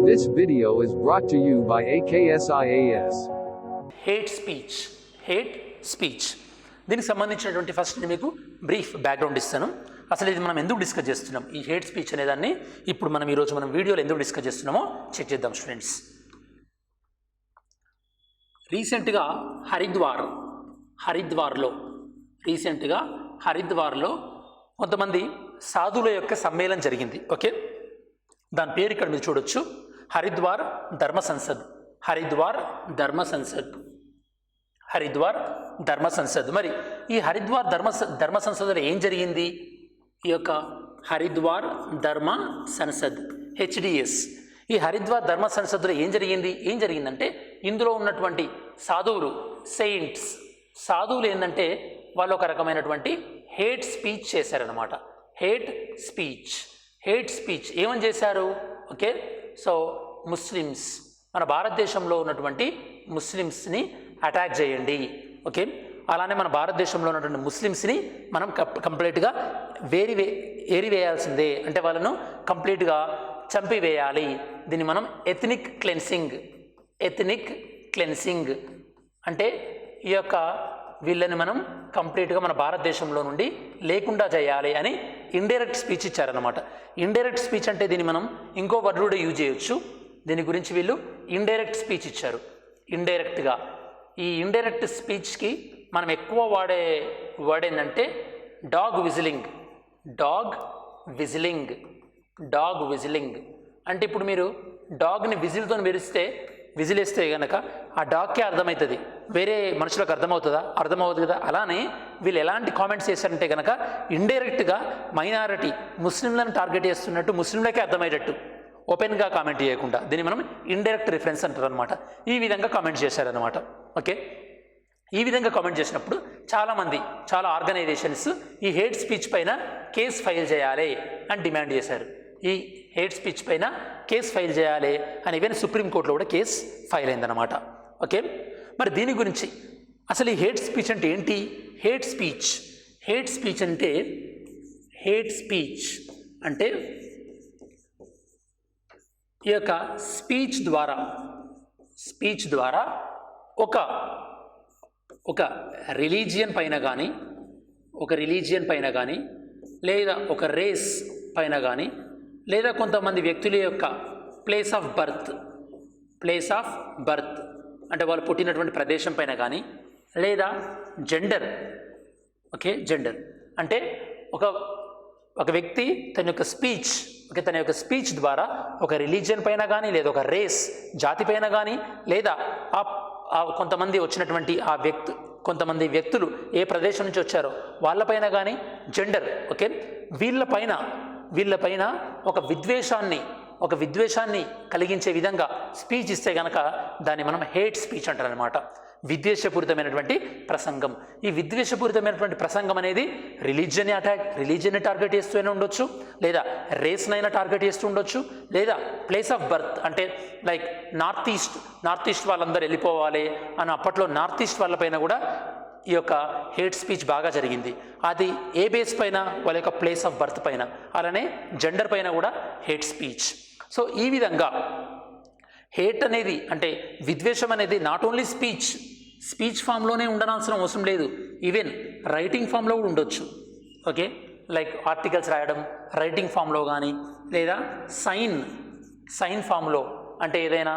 This video is brought to you by AKSIAS. Hate speech దీనికి సంబంధించినటువంటి first నేను మీకు బ్రీఫ్ బ్యాక్గ్రౌండ్ ఇస్తాను. అసలు ఇది మనం ఎందుకు డిస్కస్ చేస్తున్నాం, ఈ హేట్ స్పీచ్ అనేదాన్ని ఇప్పుడు మనం ఈరోజు మనం వీడియోలో ఎందుకు డిస్కస్ చేస్తున్నామో చెక్ చేద్దాం స్టూడెంట్స్. రీసెంట్గా హరిద్వార్లో కొంతమంది సాధువుల యొక్క సమ్మేళనం జరిగింది. ఓకే, దాని పేరు ఇక్కడ మీరు చూడొచ్చు, హరిద్వార్ ధర్మ సంసద్. మరి ఈ హరిద్వార్ ధర్మ సంసద్లో ఏం జరిగింది? ఈ యొక్క హరిద్వార్ ధర్మ సంసద్ HDS, ఈ హరిద్వార్ ధర్మ సంసద్లో ఏం జరిగిందంటే ఇందులో ఉన్నటువంటి సాధువులు ఏంటంటే వాళ్ళు ఒక రకమైనటువంటి హేట్ స్పీచ్ చేశారనమాట. హేట్ స్పీచ్ ఏమని చేశారు? ఓకే, సో ముస్లిమ్స్, మన భారతదేశంలో ఉన్నటువంటి ముస్లిమ్స్ని అటాక్ చేయండి. ఓకే, అలానే మన భారతదేశంలో ఉన్నటువంటి ముస్లిమ్స్ని మనం కంప్లీట్గా ఏరివేయాల్సిందే, అంటే వాళ్ళను కంప్లీట్గా చంపివేయాలి. దీన్ని మనం ఎథనిక్ క్లెన్సింగ్ అంటే ఈ యొక్క వీళ్ళని మనం కంప్లీట్గా మన భారతదేశంలో నుండి లేకుండా చేయాలి అని ఇండైరెక్ట్ స్పీచ్ ఇచ్చారనమాట. ఇండైరెక్ట్ స్పీచ్ అంటే దీన్ని మనం ఇంకో వర్డ్ కూడా యూజ్ చేయొచ్చు. దీని గురించి వీళ్ళు ఇండైరెక్ట్ స్పీచ్ ఇచ్చారు. ఇండైరెక్ట్గా ఈ ఇండైరెక్ట్ స్పీచ్కి మనం ఎక్కువ వాడే వర్డ్ ఏంటంటే డాగ్ విజిలింగ్. అంటే ఇప్పుడు మీరు డాగ్ని విజిల్తో విజిలేస్తే కనుక ఆ డాగ్కే అర్థమవుతుంది, వేరే మనుషులకు అర్థమవుతుంది కదా. అలానే వీళ్ళు ఎలాంటి కామెంట్స్ చేశారంటే కనుక ఇండైరెక్ట్గా మైనారిటీ ముస్లింలను టార్గెట్ చేస్తున్నట్టు, ముస్లింలకే అర్థమయ్యేటట్టు ఓపెన్గా కామెంట్ చేయకుండా దీన్ని మనం ఇండైరెక్ట్ రిఫరెన్స్ అంటారు అనమాట. ఈ విధంగా కామెంట్ చేశారనమాట. ఓకే, ఈ విధంగా కామెంట్ చేసినప్పుడు చాలా ఆర్గనైజేషన్స్ ఈ హేట్ స్పీచ్ పైన కేసు ఫైల్ చేయాలి అని డిమాండ్ చేశారు. ఈ హేట్ స్పీచ్ పైన కేసు ఫైల్ చేయాలి అని ఈవెన్ సుప్రీంకోర్టులో కూడా కేసు ఫైల్ అయిందనమాట. ఓకే, మరి దీని గురించి అసలు ఈ హేట్ స్పీచ్ అంటే ఏంటి? హేట్ స్పీచ్ అంటే ఈ యొక్క స్పీచ్ ద్వారా ఒక రిలీజియన్ పైన కానీ లేదా ఒక రేస్ పైన కానీ లేదా కొంతమంది వ్యక్తుల యొక్క ప్లేస్ ఆఫ్ బర్త్ అంటే వాళ్ళు పుట్టినటువంటి ప్రదేశం పైన కానీ లేదా జెండర్. ఓకే, జెండర్ అంటే ఒక వ్యక్తి తన యొక్క స్పీచ్ ద్వారా ఒక రిలీజియన్ పైన కానీ లేదా ఒక రేస్ జాతి పైన కానీ లేదా కొంతమంది వచ్చినటువంటి కొంతమంది వ్యక్తులు ఏ ప్రదేశం నుంచి వచ్చారో వాళ్ళపైన కానీ జెండర్. ఓకే, వీళ్ళపైన ఒక విద్వేషాన్ని కలిగించే విధంగా స్పీచ్ ఇస్తే కనుక దాన్ని మనం హేట్ స్పీచ్ అంటారనమాట. విద్వేషపూరితమైనటువంటి ప్రసంగం. ఈ విద్వేషపూరితమైనటువంటి ప్రసంగం అనేది రిలీజియన్ని టార్గెట్ చేస్తూనే ఉండొచ్చు, లేదా రేస్నైనా టార్గెట్ చేస్తూ ఉండొచ్చు, లేదా ప్లేస్ ఆఫ్ బర్త్ అంటే లైక్ నార్త్ ఈస్ట్ వాళ్ళందరూ వెళ్ళిపోవాలి అని అప్పట్లో నార్త్ ఈస్ట్ వాళ్ళపైన కూడా ఈ యొక్క హేట్ స్పీచ్ బాగా జరిగింది. అది ఏ బేస్ పైన? వాళ్ళ యొక్క ప్లేస్ ఆఫ్ బర్త్ పైన. అలానే జెండర్ పైన కూడా హేట్ స్పీచ్. సో ఈ విధంగా హేట్ అనేది అంటే విద్వేషం అనేది నాట్ ఓన్లీ స్పీచ్ ఫామ్లోనే ఉండనాల్సిన అవసరం లేదు, ఈవెన్ రైటింగ్ ఫామ్లో కూడా ఉండొచ్చు. ఓకే, లైక్ ఆర్టికల్స్ రాయడం రైటింగ్ ఫామ్లో కానీ లేదా సైన్ ఫామ్లో అంటే ఏదైనా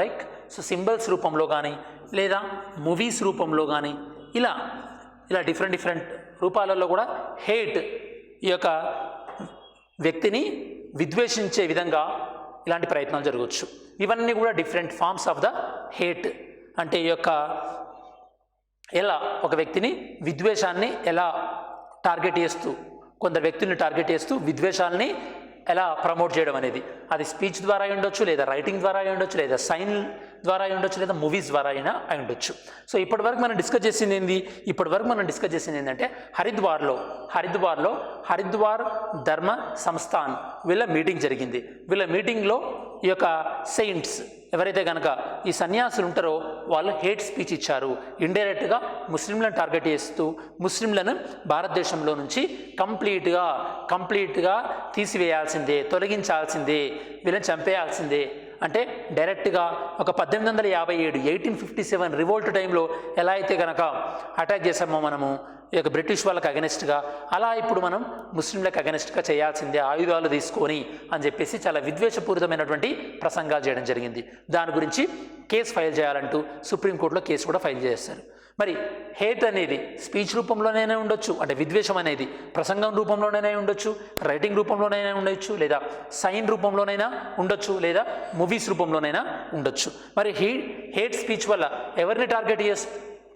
లైక్ సో సింబల్స్ రూపంలో కానీ లేదా మూవీస్ రూపంలో కానీ ఇలా డిఫరెంట్ రూపాలలో కూడా హేట్ ఈ యొక్క వ్యక్తిని విద్వేషించే విధంగా ఇలాంటి ప్రయత్నాలు జరగవచ్చు. ఇవన్నీ కూడా different forms of the hate. అంటే ఈ యొక్క ఎలా ఒక వ్యక్తిని విద్వేషాన్ని ఎలా టార్గెట్ చేస్తూ, కొందరు వ్యక్తుల్ని టార్గెట్ చేస్తూ విద్వేషాన్ని ఎలా ప్రమోట్ చేయడం అనేది అది స్పీచ్ ద్వారా అయి ఉండొచ్చు, లేదా రైటింగ్ ద్వారా అయి ఉండొచ్చు, లేదా సైన్ ద్వారా అయి ఉండొచ్చు, లేదా మూవీస్ ద్వారా అయినా అయి ఉండొచ్చు. సో ఇప్పటివరకు మనం డిస్కస్ చేసింది ఏంటంటే హరిద్వార్ ధర్మ సంస్థాన్ వీళ్ళ మీటింగ్ జరిగింది. వీళ్ళ మీటింగ్లో ఈ యొక్క సెయింట్స్ ఎవరైతే కనుక ఈ సన్యాసులు ఉంటారో వాళ్ళు హేట్ స్పీచ్ ఇచ్చారు. ఇండైరెక్ట్గా ముస్లింలను టార్గెట్ చేస్తూ ముస్లింలను భారతదేశంలో నుంచి కంప్లీట్గా తీసివేయాల్సిందే, తొలగించాల్సిందే, వీళ్ళని చంపేయాల్సిందే అంటే డైరెక్ట్గా ఒక 1857 1857 రివోల్ట్ టైంలో ఎలా అయితే కనుక అటాక్ చేసామో మనము ఈ యొక్క బ్రిటిష్ వాళ్ళకి అగెనిస్ట్గా, అలా ఇప్పుడు మనం ముస్లింలకు అగెనిస్ట్గా చేయాల్సిందే ఆయుధాలు తీసుకొని అని చెప్పేసి చాలా విద్వేషపూరితమైనటువంటి ప్రసంగాలు చేయడం జరిగింది. దాని గురించి కేసు ఫైల్ చేయాలంటూ సుప్రీంకోర్టులో కేసు కూడా ఫైల్ చేస్తారు. మరి హేట్ అనేది స్పీచ్ రూపంలోనైనా ఉండొచ్చు, అంటే విద్వేషం అనేది ప్రసంగం రూపంలోనైనా ఉండొచ్చు, రైటింగ్ రూపంలోనైనా ఉండొచ్చు, లేదా సైన్ రూపంలోనైనా ఉండొచ్చు, లేదా మూవీస్ రూపంలోనైనా ఉండొచ్చు. మరి హేట్ స్పీచ్ వల్ల ఎవరిని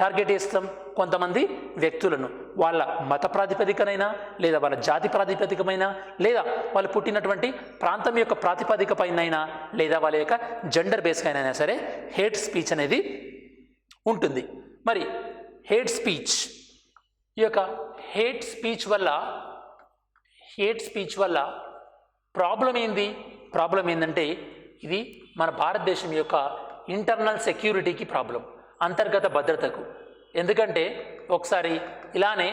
టార్గెట్ చేస్తాం? కొంతమంది వ్యక్తులను, వాళ్ళ మత ప్రాతిపదికనైనా, లేదా వాళ్ళ జాతి ప్రాతిపదికమైనా, లేదా వాళ్ళు పుట్టినటువంటి ప్రాంతం యొక్క ప్రాతిపదికపైనైనా, లేదా వాళ్ళ యొక్క జెండర్ బేస్కైనా సరే హేట్ స్పీచ్ అనేది ఉంటుంది. మరి హేట్ స్పీచ్, ఈ యొక్క హేట్ స్పీచ్ వల్ల ప్రాబ్లం ఏంటంటే ఇది మన భారతదేశం యొక్క ఇంటర్నల్ సెక్యూరిటీకి ప్రాబ్లం, అంతర్గత భద్రతకు. ఎందుకంటే ఒకసారి ఇలానే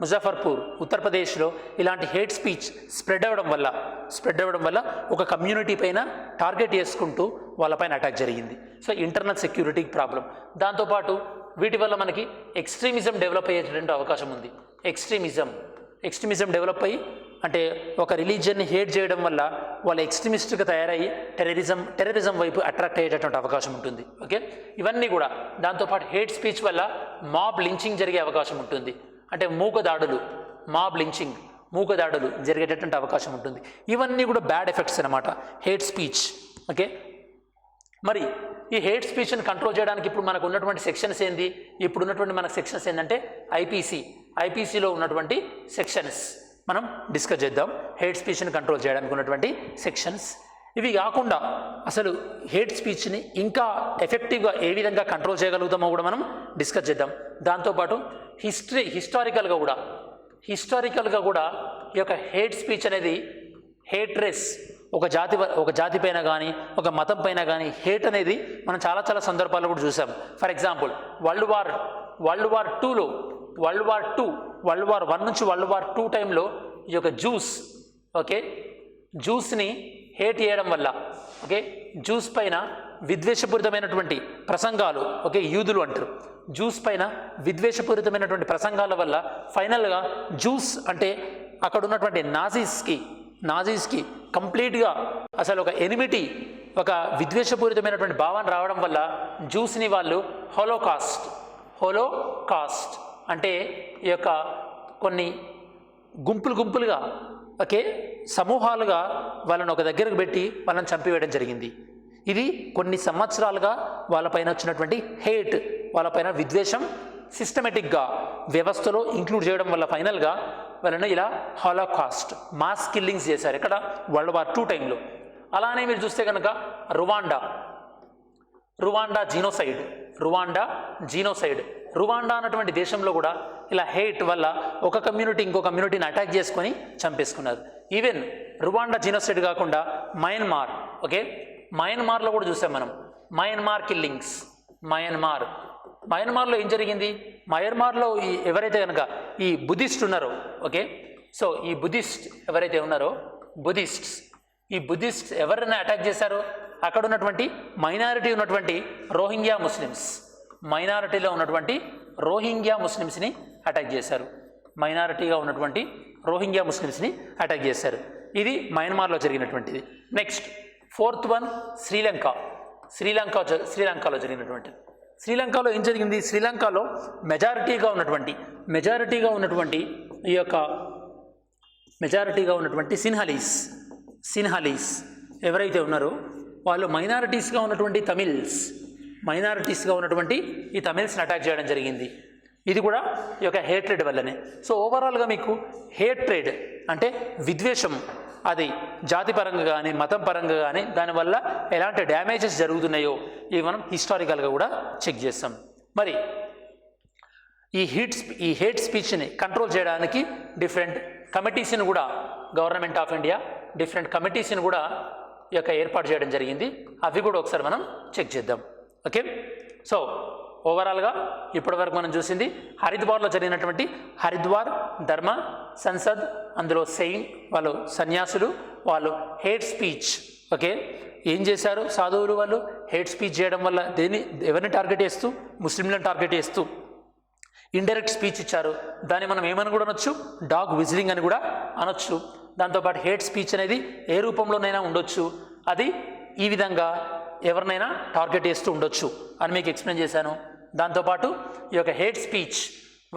ముజఫర్పూర్ ఉత్తరప్రదేశ్లో ఇలాంటి హేట్ స్పీచ్ స్ప్రెడ్ అవ్వడం వల్ల ఒక కమ్యూనిటీ పైన టార్గెట్ చేసుకుంటూ వాళ్ళపైన అటాక్ జరిగింది. సో ఇంటర్నల్ సెక్యూరిటీకి ప్రాబ్లం. దాంతోపాటు వీటి వల్ల మనకి ఎక్స్ట్రీమిజం డెవలప్ అయ్యేటువంటి అవకాశం ఉంది. ఎక్స్ట్రీమిజం డెవలప్ అయ్యి, అంటే ఒక రిలీజియన్ని హేట్ చేయడం వల్ల వాళ్ళు ఎక్స్ట్రీమిస్ట్గా తయారయ్యి టెర్రరిజం వైపు అట్రాక్ట్ అయ్యేటటువంటి అవకాశం ఉంటుంది. ఓకే, ఇవన్నీ కూడా. దాంతోపాటు హేట్ స్పీచ్ వల్ల మాబ్ లించింగ్ జరిగే అవకాశం ఉంటుంది. అంటే మూకదాడులు జరిగేటటువంటి అవకాశం ఉంటుంది. ఇవన్నీ కూడా బ్యాడ్ ఎఫెక్ట్స్ అన్నమాట హేట్ స్పీచ్. ఓకే, మరి ఈ హేట్ స్పీచ్ని కంట్రోల్ చేయడానికి ఇప్పుడు మనకు ఉన్నటువంటి సెక్షన్స్ ఏంది? ఇప్పుడు ఉన్నటువంటి మనకు సెక్షన్స్ ఏంటంటే ఐపీసీలో ఉన్నటువంటి సెక్షన్స్ మనం డిస్కస్ చేద్దాం. హేట్ స్పీచ్ని కంట్రోల్ చేయడానికి ఉన్నటువంటి సెక్షన్స్ ఇవి కాకుండా అసలు హేట్ స్పీచ్ని ఇంకా ఎఫెక్టివ్గా ఏ విధంగా కంట్రోల్ చేయగలుగుతామో కూడా మనం డిస్కస్ చేద్దాం. దాంతోపాటు హిస్టారికల్గా కూడా ఈ యొక్క హేట్ స్పీచ్ అనేది హేట్ రేస్, ఒక జాతి పైన కానీ ఒక మతం పైన కానీ హేట్ అనేది మనం చాలా సందర్భాల్లో కూడా చూసాం. ఫర్ ఎగ్జాంపుల్ వరల్డ్ వార్ 1 నుంచి వరల్డ్ వార్ 2 టైంలో ఈ యొక్క జ్యూస్ని హేట్ చేయడం వల్ల, జ్యూస్ పైన విద్వేషపూరితమైనటువంటి ప్రసంగాలు, యూదులు అంటారు, జ్యూస్ పైన విద్వేషపూరితమైనటువంటి ప్రసంగాల వల్ల ఫైనల్గా జ్యూస్ అంటే అక్కడ ఉన్నటువంటి నాజీస్కి కంప్లీట్గా అసలు ఒక ఎనిమిటీ, ఒక విద్వేషపూరితమైనటువంటి భావన రావడం వల్ల జ్యూస్ని వాళ్ళు హోలోకాస్ట్ అంటే ఈ యొక్క కొన్ని గుంపులుగా సమూహాలుగా వాళ్ళని ఒక దగ్గరకు పెట్టి వాళ్ళని చంపివేయడం జరిగింది. ఇది కొన్ని సంవత్సరాలుగా వాళ్ళపైన వచ్చినటువంటి హేట్, వాళ్ళపైన విద్వేషం సిస్టమేటిక్గా వ్యవస్థలో ఇంక్లూడ్ చేయడం వల్ల ఫైనల్గా వాళ్ళని ఇలా హాలోకాస్ట్ మాస్ కిల్లింగ్స్ చేశారు ఇక్కడ వరల్డ్ వార్ 2 టైంలో. అలానే మీరు చూస్తే కనుక రువాండా జీనోసైడ్ రువాండా అన్నటువంటి దేశంలో కూడా ఇలా హేట్ వల్ల ఒక కమ్యూనిటీ ఇంకో కమ్యూనిటీని అటాక్ చేసుకొని చంపేసుకున్నారు. ఈవెన్ రువాండా జీనోసైడ్ కాకుండా మయన్మార్లో కూడా చూసాం మనం. మయన్మార్ కిల్లింగ్స్, మయన్మార్లో ఏం జరిగింది? మయన్మార్లో ఎవరైతే కనుక ఈ బుద్ధిస్ట్ ఉన్నారో, సో ఈ బుద్ధిస్ట్ ఎవరైతే ఉన్నారో ఈ బుద్ధిస్ట్ ఎవరైనా అటాక్ చేశారో అక్కడ ఉన్నటువంటి మైనారిటీలో ఉన్నటువంటి రోహింగ్యా ముస్లిమ్స్ని అటాక్ చేశారు. ఇది మయన్మార్లో జరిగినటువంటిది. నెక్స్ట్ 4th వన్ శ్రీలంకలో జరిగినటువంటిది. శ్రీలంకలో ఏం జరిగింది? శ్రీలంకలో మెజారిటీగా ఉన్నటువంటి ఈ యొక్క సిన్హలీస్ ఎవరైతే ఉన్నారో వాళ్ళు మైనారిటీస్గా ఉన్నటువంటి ఈ తమిళ్స్ని అటాక్ చేయడం జరిగింది. ఇది కూడా ఈ యొక్క హేట్రెడ్ వల్లనే. సో ఓవరాల్గా మీకు హేట్రెడ్ అంటే విద్వేషం, అది జాతి పరంగా కానీ మతం పరంగా కానీ దానివల్ల ఎలాంటి డ్యామేజెస్ జరుగుతున్నాయో ఇవి మనం హిస్టారికల్గా కూడా చెక్ చేస్తాం. మరి ఈ హేట్ స్పీచ్ని కంట్రోల్ చేయడానికి డిఫరెంట్ కమిటీస్ని కూడా గవర్నమెంట్ ఆఫ్ ఇండియా కూడా ఈ యొక్క ఏర్పాటు చేయడం జరిగింది. అవి కూడా ఒకసారి మనం చెక్ చేద్దాం. ఓకే, సో ఓవరాల్గా ఇప్పటివరకు మనం చూసింది హరిద్వార్ ధర్మ సంసద్, అందులో సెయింట్ వాళ్ళు సన్యాసులు, వాళ్ళు హేట్ స్పీచ్. ఓకే, ఏం చేశారు సాధువులు? వాళ్ళు హేట్ స్పీచ్ చేయడం వల్ల ఎవరిని టార్గెట్ చేస్తూ? ముస్లింలను టార్గెట్ చేస్తూ ఇండైరెక్ట్ స్పీచ్ ఇచ్చారు. దాన్ని మనం ఏమని కూడా అనొచ్చు? డాగ్ విజిలింగ్ అని కూడా అనొచ్చు. దాంతోపాటు హేట్ స్పీచ్ అనేది ఏ రూపంలోనైనా ఉండొచ్చు, అది ఈ విధంగా ఎవరినైనా టార్గెట్ చేస్తూ ఉండొచ్చు అని మీకు ఎక్స్ప్లెయిన్ చేశాను. దాంతోపాటు ఈ యొక్క హేట్ స్పీచ్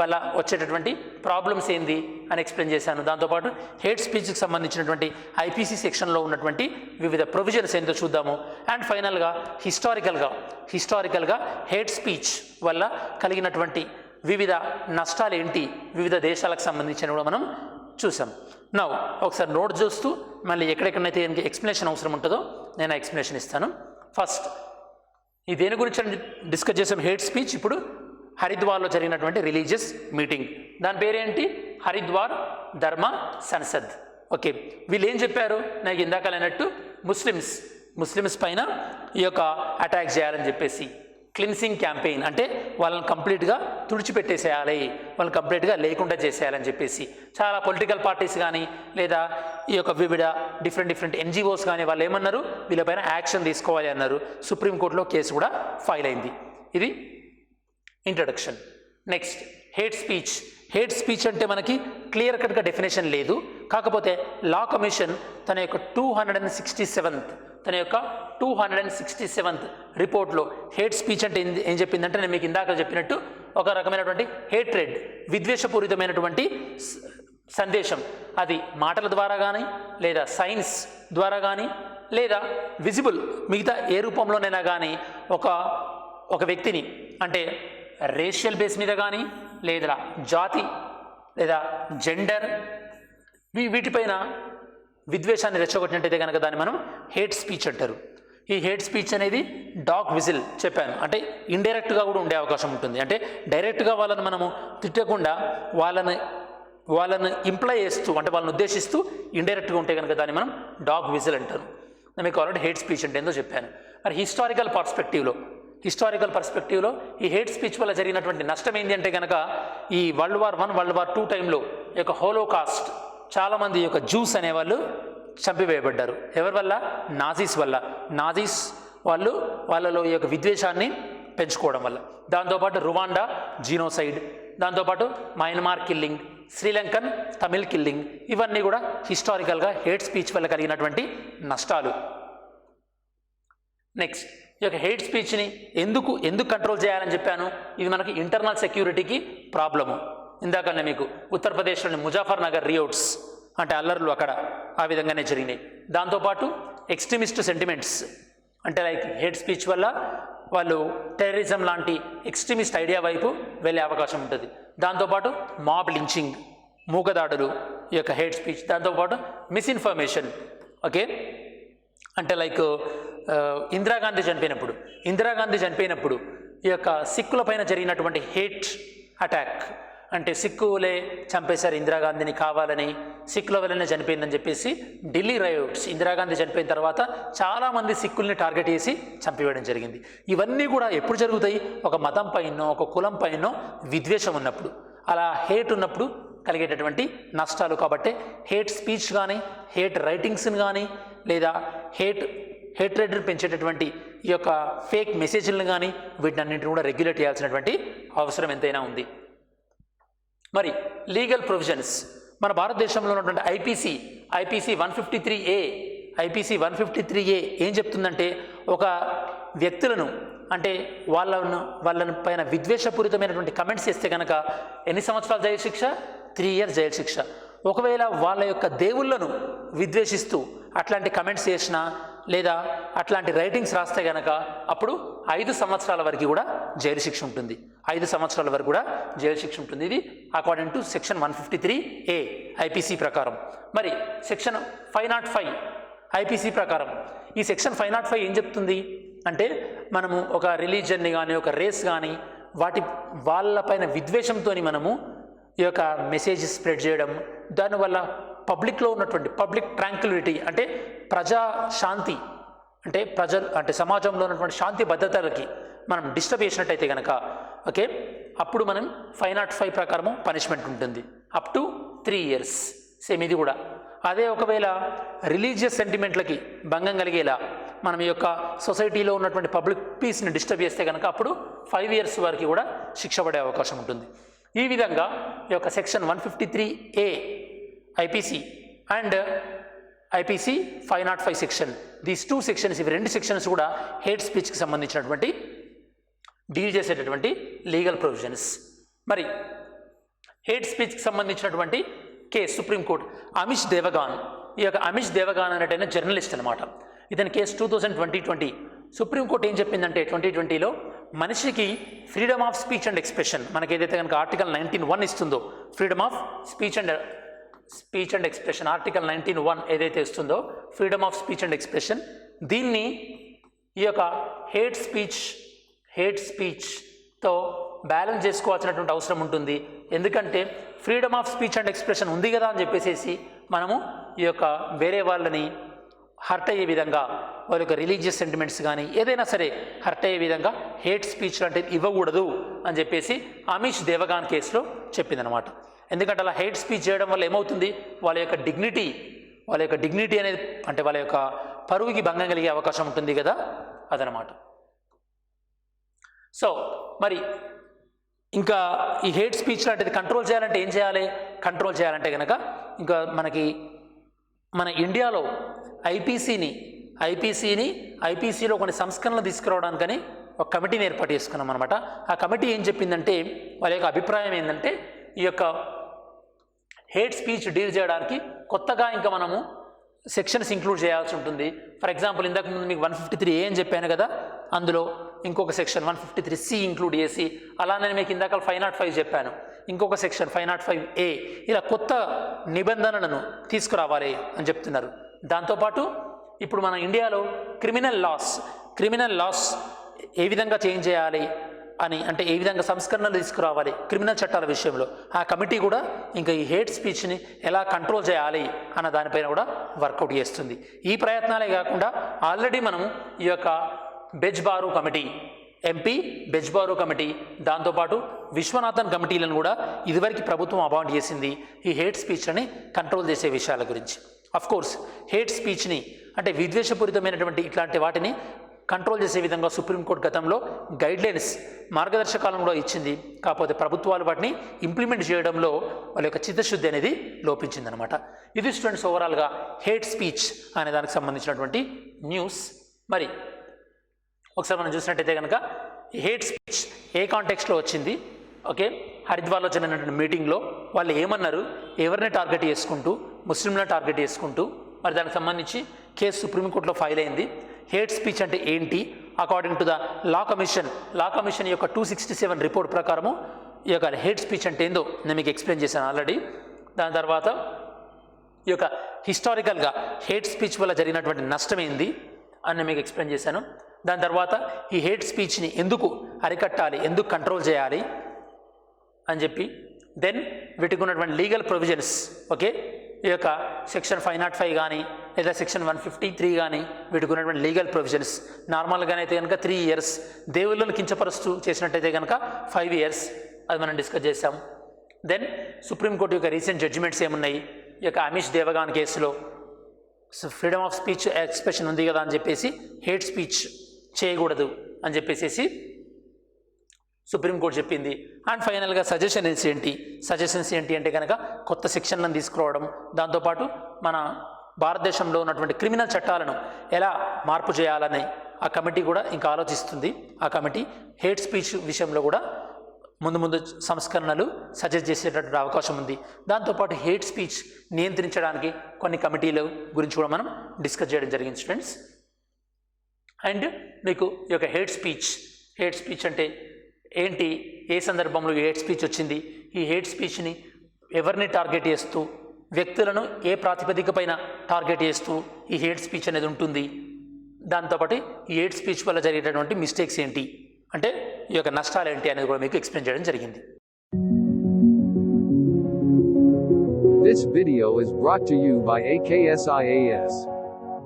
వల్ల వచ్చేటటువంటి ప్రాబ్లమ్స్ ఏంది అని ఎక్స్ప్లెయిన్ చేశాను. దాంతోపాటు హేట్ స్పీచ్కి సంబంధించినటువంటి ఐపీసీ సెక్షన్లో ఉన్నటువంటి వివిధ ప్రొవిజన్స్ ఏంటో చూద్దాము. అండ్ ఫైనల్గా హిస్టారికల్గా హేట్ స్పీచ్ వల్ల కలిగినటువంటి వివిధ నష్టాలు ఏంటి, వివిధ దేశాలకు సంబంధించిన కూడా మనం చూసాం. నౌ ఒకసారి నోట్ చూస్తూ మళ్ళీ ఎక్కడెక్కడైతే ఎక్స్ప్లెనేషన్ అవసరం ఉంటుందో నేను ఆ ఎక్స్ప్లెనేషన్ ఇస్తాను. ఫస్ట్ ఈ దేని గురించి డిస్కస్ చేసాం? Hate speech. ఇప్పుడు హరిద్వార్లో జరిగినటువంటి రిలీజియస్ మీటింగ్, దాని పేరేంటి? హరిద్వార్ ధర్మ సంసద్. ఓకే, వీళ్ళు ఏం చెప్పారు? నాకు ఇందాక అన్నట్టు ముస్లిమ్స్ పైన ఈ యొక్క అటాక్ చేయాలని చెప్పేసి క్లిన్సింగ్ క్యాంపెయిన్, అంటే వాళ్ళని కంప్లీట్గా తుడిచిపెట్టేసేయాలి, వాళ్ళని కంప్లీట్గా లేకుండా చేసేయాలని చెప్పేసి చాలా పొలిటికల్ పార్టీస్ కానీ లేదా ఈ యొక్క వివిధ డిఫరెంట్ ఎన్జిఓస్ కానీ వాళ్ళు ఏమన్నారు? వీళ్ళపైన యాక్షన్ తీసుకోవాలి అన్నారు. సుప్రీంకోర్టులో కేసు కూడా ఫైల్ అయింది. ఇది ఇంట్రడక్షన్. నెక్స్ట్ హేట్ స్పీచ్ అంటే మనకి క్లియర్ కట్గా డెఫినేషన్ లేదు. కాకపోతే లా కమిషన్ తన యొక్క 267th రిపోర్ట్లో హేట్ స్పీచ్ అంటే ఏం చెప్పిందంటే, నేను మీకు ఇందాక చెప్పినట్టు ఒక రకమైనటువంటి హేట్రెడ్, విద్వేషపూరితమైనటువంటి సందేశం, అది మాటల ద్వారా కానీ లేదా సైన్స్ ద్వారా కానీ లేదా విజిబుల్ మిగతా ఏ రూపంలోనైనా కానీ ఒక వ్యక్తిని అంటే రేషియల్ బేస్ మీద కానీ లేదా జాతి లేదా జెండర్ వీటిపైన విద్వేషాన్ని రెచ్చగొట్టినట్టయితే కనుక దాన్ని మనం హేట్ స్పీచ్ అంటారు. ఈ హేట్ స్పీచ్ అనేది డాగ్ విజిల్ చెప్పాను, అంటే ఇండైరెక్ట్గా కూడా ఉండే అవకాశం ఉంటుంది. అంటే డైరెక్ట్గా వాళ్ళని మనము తిట్టకుండా వాళ్ళని ఇంప్లై చేస్తూ, అంటే వాళ్ళని ఉద్దేశిస్తూ ఇండైరెక్ట్గా ఉంటే కనుక దాన్ని మనం డాగ్ విజిల్ అంటారు. నేను మీకు ఆల్రెడీ హేట్ స్పీచ్ అంటే ఏందో చెప్పాను. మరి హిస్టారికల్ పర్స్పెక్టివ్లో ఈ హేట్ స్పీచ్ వల్ల జరిగినటువంటి నష్టం ఏంటి అంటే కనుక, ఈ World War I, World War II టైంలో ఈ యొక్క హోలోకాస్ట్, చాలామంది యొక్క జూస్ అనేవాళ్ళు చంపివేయబడ్డారు. ఎవరి వల్ల? నాజీస్ వల్ల. నాజీస్ వాళ్ళలో ఈ యొక్క విద్వేషాన్ని పెంచుకోవడం వల్ల. దాంతోపాటు రువాండా జీనోసైడ్, దాంతోపాటు Myanmar killing, Sri Lankan Tamil killing, ఇవన్నీ కూడా హిస్టారికల్గా హేట్ స్పీచ్ వల్ల కలిగినటువంటి నష్టాలు. నెక్స్ట్ ఈ యొక్క హేట్ స్పీచ్ని ఎందుకు కంట్రోల్ చేయాలని చెప్పాను? ఇది మనకి ఇంటర్నల్ సెక్యూరిటీకి ప్రాబ్లము. ఇందాకనే మీకు ఉత్తరప్రదేశ్లోని ముజాఫర్ నగర్ రియోట్స్ అంటే అల్లర్లు అక్కడ ఆ విధంగానే జరిగినాయి. దాంతోపాటు ఎక్స్ట్రీమిస్ట్ సెంటిమెంట్స్, అంటే లైక్ హేట్ స్పీచ్ వల్ల వాళ్ళు టెర్రరిజం లాంటి ఎక్స్ట్రీమిస్ట్ ఐడియా వైపు వెళ్ళే అవకాశం ఉంటుంది. దాంతోపాటు మాబ్ లించింగ్, మూగదాడులు ఈ యొక్క హేట్ స్పీచ్. దాంతోపాటు మిస్ఇన్ఫర్మేషన్. ఓకే, అంటే లైక్ ఇందిరాగాంధీ చనిపోయినప్పుడు ఈ యొక్క సిక్కుల పైన జరిగినటువంటి హేట్ అటాక్, అంటే సిక్కులే చంపేశారు ఇందిరాగాంధీని కావాలని, సిక్కుల వల్లనే చనిపోయిందని చెప్పేసి ఢిల్లీ రైట్స్, ఇందిరాగాంధీ చనిపోయిన తర్వాత చాలామంది సిక్కుల్ని టార్గెట్ చేసి చంపివేయడం జరిగింది. ఇవన్నీ కూడా ఎప్పుడు జరుగుతాయి? ఒక మతం పైనో ఒక కులం పైనో విద్వేషం ఉన్నప్పుడు, అలా హేట్ ఉన్నప్పుడు కలిగేటటువంటి నష్టాలు. కాబట్టి హేట్ స్పీచ్ కానీ హేట్ రైటింగ్స్ని కానీ లేదా హేట్రెడ్ని పెంచేటటువంటి ఈ యొక్క ఫేక్ మెసేజ్లను కానీ వీటినన్నింటిని కూడా రెగ్యులేట్ చేయాల్సినటువంటి అవసరం ఎంతైనా ఉంది. మరి లీగల్ ప్రొవిజన్స్, మన భారతదేశంలో ఉన్నటువంటి ఐపీసీ 153A ఏం చెప్తుందంటే, ఒక వ్యక్తులను అంటే వాళ్ళని పైన విద్వేషపూరితమైనటువంటి కమెంట్స్ చేస్తే కనుక ఎన్ని సంవత్సరాలు జైలు శిక్ష? 3 years జైలు శిక్ష. ఒకవేళ వాళ్ళ యొక్క దేవుళ్ళను విద్వేషిస్తూ అట్లాంటి కమెంట్స్ చేసినా లేదా అట్లాంటి రైటింగ్స్ రాస్తే కనుక అప్పుడు 5 సంవత్సరాల వరకు కూడా జైలు శిక్ష ఉంటుంది. 5 సంవత్సరాల వరకు కూడా జైలు శిక్ష ఉంటుంది. ఇది according to section 153A IPC ప్రకారం. మరి సెక్షన్ 505 ఐపీసీ ప్రకారం ఈ సెక్షన్ 505 ఏం చెప్తుంది అంటే, మనము ఒక రిలీజన్ని కానీ ఒక రేస్ కానీ వాళ్ళపైన విద్వేషంతో మనము ఈ యొక్క మెసేజ్ స్ప్రెడ్ చేయడం, దానివల్ల పబ్లిక్లో ఉన్నటువంటి పబ్లిక్ ట్రాంక్విలిటీ అంటే ప్రజాశాంతి అంటే సమాజంలో ఉన్నటువంటి శాంతి భద్రతలకి మనం డిస్టర్బ్ చేసినట్టయితే కనుక ఓకే, అప్పుడు మనం 505 ప్రకారము పనిష్మెంట్ ఉంటుంది. Up to 3 years. సేమ్ ఇది కూడా. అదే ఒకవేళ రిలీజియస్ సెంటిమెంట్లకి భంగం కలిగేలా మనం ఈ యొక్క సొసైటీలో ఉన్నటువంటి పబ్లిక్ పీస్ని డిస్టర్బ్ చేస్తే కనుక అప్పుడు 5 years వరకు కూడా శిక్ష పడే అవకాశం ఉంటుంది. ఈ విధంగా ఈ యొక్క section 153A IPC and IPC 505 section, these 2 sections, ఇవి 2 sections కూడా హేట్ స్పీచ్కి సంబంధించినటువంటి డీల్ చేసేటటువంటి లీగల్ ప్రొవిజన్స్. మరి హేట్ స్పీచ్కి సంబంధించినటువంటి కేసు సుప్రీంకోర్టు అమిష్ దేవగాన్, ఈ యొక్క అమిష్ దేవగాన్ అనేటైన జర్నలిస్ట్ అనమాట. ఇతని కేసు 2020. సుప్రీంకోర్టు ఏం చెప్పిందంటే 2020లో మనిషికి freedom of speech and expression, మనకి ఏదైతే కనుక ఆర్టికల్ 19(1) ఇస్తుందో freedom of speech and expression, article 19(1) ఏదైతే ఇస్తుందో freedom of speech and expression, దీన్ని ఈ యొక్క హేట్ స్పీచ్తో బ్యాలెన్స్ చేసుకోవాల్సినటువంటి అవసరం ఉంటుంది. ఎందుకంటే freedom of speech and expression ఉంది కదా అని చెప్పేసి మనము ఈ యొక్క వేరే వాళ్ళని హర్ట్ అయ్యే విధంగా, వాళ్ళ యొక్క రిలీజియస్ సెంటిమెంట్స్ కానీ ఏదైనా సరే హర్ట్ అయ్యే విధంగా హేట్ స్పీచ్ లాంటిది ఇవ్వకూడదు అని చెప్పేసి అమిష్ దేవగాన్ కేసులో చెప్పిందనమాట. ఎందుకంటే అలా హేట్ స్పీచ్ చేయడం వల్ల ఏమవుతుంది, వాళ్ళ యొక్క డిగ్నిటీ అనేది, అంటే వాళ్ళ యొక్క పరువుకి భంగం కలిగే అవకాశం ఉంటుంది కదా, అదనమాట. సో మరి ఇంకా ఈ హేట్ స్పీచ్ లాంటిది కంట్రోల్ చేయాలంటే ఏం చేయాలి? కంట్రోల్ చేయాలంటే కనుక ఇంకా మన ఇండియాలో ఐపీసీలో కొన్ని సంస్కరణలు తీసుకురావడానికని ఒక కమిటీని ఏర్పాటు చేసుకున్నాం అనమాట. ఆ కమిటీ ఏం చెప్పిందంటే, వాళ్ళ యొక్క అభిప్రాయం ఏంటంటే ఈ యొక్క హేట్ స్పీచ్ డీల్ చేయడానికి కొత్తగా ఇంకా మనము సెక్షన్స్ ఇంక్లూడ్ చేయాల్సి ఉంటుంది. ఫర్ ఎగ్జాంపుల్ ఇందాక ముందు మీకు 153A అని చెప్పాను కదా, అందులో ఇంకొక సెక్షన్ 153C ఇంక్లూడ్ చేసి, అలానే మీకు ఇందాక 505 చెప్పాను, ఇంకొక సెక్షన్ 505A, ఇలా కొత్త నిబంధనలను తీసుకురావాలి అని చెప్తున్నారు. దాంతోపాటు ఇప్పుడు మన ఇండియాలో క్రిమినల్ లాస్ ఏ విధంగా చేంజ్ చేయాలి అని, అంటే ఏ విధంగా సంస్కరణలు తీసుకురావాలి క్రిమినల్ చట్టాల విషయంలో, ఆ కమిటీ కూడా ఇంకా ఈ హేట్ స్పీచ్ని ఎలా కంట్రోల్ చేయాలి అన్న దానిపైన కూడా వర్కౌట్ చేస్తుంది. ఈ ప్రయత్నాలే కాకుండా ఆల్రెడీ మనము ఈ యొక్క ఎంపీ బెజ్బారో కమిటీ, దాంతోపాటు విశ్వనాథన్ కమిటీలను కూడా ఇదివరకు ప్రభుత్వం అపాయింట్ చేసింది ఈ హేట్ స్పీచ్లని కంట్రోల్ చేసే విషయాల గురించి. అఫ్కోర్స్ హేట్ స్పీచ్ని, అంటే విద్వేషపూరితమైనటువంటి ఇట్లాంటి వాటిని కంట్రోల్ చేసే విధంగా సుప్రీంకోర్టు గతంలో గైడ్లైన్స్, మార్గదర్శకాలను కూడా ఇచ్చింది. కాకపోతే ప్రభుత్వాలు వాటిని ఇంప్లిమెంట్ చేయడంలో వాళ్ళ యొక్క చిత్తశుద్ధి అనేది లోపించిందనమాట. ఇది స్టూడెంట్స్ ఓవరాల్గా హేట్ స్పీచ్ అనే దానికి సంబంధించినటువంటి న్యూస్. మరి ఒకసారి మనం చూసినట్టయితే కనుక ఈ హేట్ స్పీచ్ ఏ కాంటెక్స్ట్లో వచ్చింది, ఓకే, హరిద్వార్లో జరిగినటువంటి మీటింగ్లో వాళ్ళు ఏమన్నారు, ఎవరిని టార్గెట్ చేసుకుంటూ, ముస్లింలను టార్గెట్ చేసుకుంటూ, మరి దానికి సంబంధించి కేసు సుప్రీంకోర్టులో ఫైల్ అయింది. హేట్ స్పీచ్ అంటే ఏంటి, according to the law commission యొక్క 267 రిపోర్ట్ ప్రకారము ఈ యొక్క హేట్ స్పీచ్ అంటే ఏందో నేను మీకు ఎక్స్ప్లెయిన్ చేశాను ఆల్రెడీ. దాని తర్వాత ఈ యొక్క హిస్టారికల్గా హేట్ స్పీచ్ వల్ల జరిగినటువంటి నష్టం ఏంది అని నేను మీకు ఎక్స్ప్లెయిన్ చేశాను. దాని తర్వాత ఈ హేట్ స్పీచ్ని ఎందుకు అరికట్టాలి, ఎందుకు కంట్రోల్ చేయాలి అని చెప్పి, దెన్ వీటికి ఉన్నటువంటి లీగల్ ప్రొవిజన్స్, ఓకే, ఈ యొక్క సెక్షన్ 505 కానీ లేదా సెక్షన్ 153 కానీ వీటికి ఉన్నటువంటి లీగల్ ప్రొవిజన్స్. నార్మల్గానైతే కనుక 3 years, దేవుళ్ళను కించపరుస్తూ చేసినట్టయితే కనుక 5 years, అది మనం డిస్కస్ చేసాం. దెన్ సుప్రీంకోర్టు యొక్క రీసెంట్ జడ్జిమెంట్స్ ఏమున్నాయి, ఈ యొక్క అమిష్ దేవగాన్ కేసులో ఫ్రీడమ్ ఆఫ్ స్పీచ్ ఎక్స్ప్రెషన్ ఉంది కదా అని చెప్పేసి హేట్ స్పీచ్ చేయకూడదు అని చెప్పేసి సుప్రీంకోర్టు చెప్పింది. అండ్ ఫైనల్గా సజెషన్స్ ఏంటి అంటే కనుక కొత్త సెక్షన్లను తీసుకురావడం, దాంతోపాటు మన భారతదేశంలో ఉన్నటువంటి క్రిమినల్ చట్టాలను ఎలా మార్పు చేయాలని ఆ కమిటీ కూడా ఇంకా ఆలోచిస్తుంది. ఆ కమిటీ హేట్ స్పీచ్ విషయంలో కూడా ముందు సంస్కరణలు సజెస్ట్ చేసేటటువంటి అవకాశం ఉంది. దాంతోపాటు హేట్ స్పీచ్ నియంత్రించడానికి కొన్ని కమిటీల గురించి కూడా మనం డిస్కస్ చేయడం జరిగింది స్టూడెంట్స్. అండ్ మీకు ఈ యొక్క హేట్ స్పీచ్ అంటే ఏంటి, ఏ సందర్భంలో హేట్ స్పీచ్ వచ్చింది, ఈ హేట్ స్పీచ్ని ఎవరిని టార్గెట్ చేస్తూ, వ్యక్తులను ఏ ప్రాతిపదిక పైన టార్గెట్ చేస్తూ ఈ హేట్ స్పీచ్ అనేది ఉంటుంది, దాంతోపాటు ఈ హేట్ స్పీచ్ వల్ల జరిగేటటువంటి మిస్టేక్స్ ఏంటి, అంటే ఈ యొక్క నష్టాలు ఏంటి అనేది కూడా మీకు ఎక్స్ప్లెయిన్ చేయడం జరిగింది. This video is brought to you by AKSIAS.